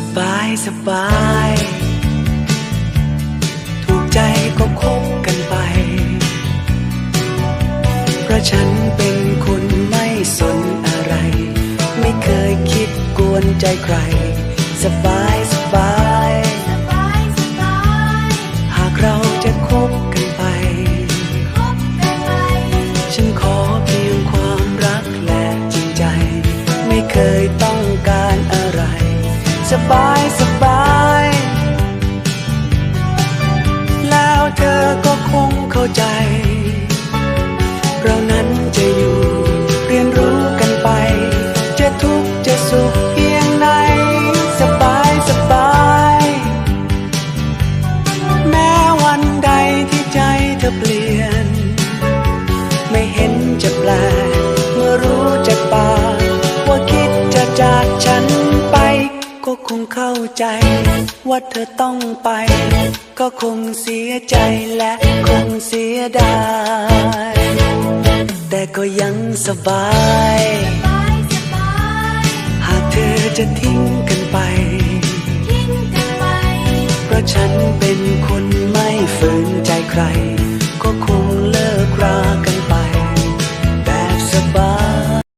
สบายสบายถูกใจก็คบกันไปเพราะฉันเป็นคนไม่สนอะไรไม่เคยคิดกวนใจใครสบายสบายหากเราจะคบกันไปฉันขอเพียงความรักและจริงใจไม่เคยต้องการอะไรสบายสบายแล้วเธอก็คงเข้าใจเรานั้นจะอยู่เรียนรู้กันไปจะทุกข์จะสุขเพียงไหนสบายสบายแม้วันใดที่ใจเธอเปลี่ยนไม่เห็นจะแปลกเมื่อรู้จากปากว่าคิดจะจากฉันไปก็คงเข้าใจว่าเธอต้องไปก็คงเสียใจและคงเสียดายแต่ก็ยังสบายหากเธอจะทิ้งกันไปเพราะฉันเป็นคนไม่ฝืนใจใคร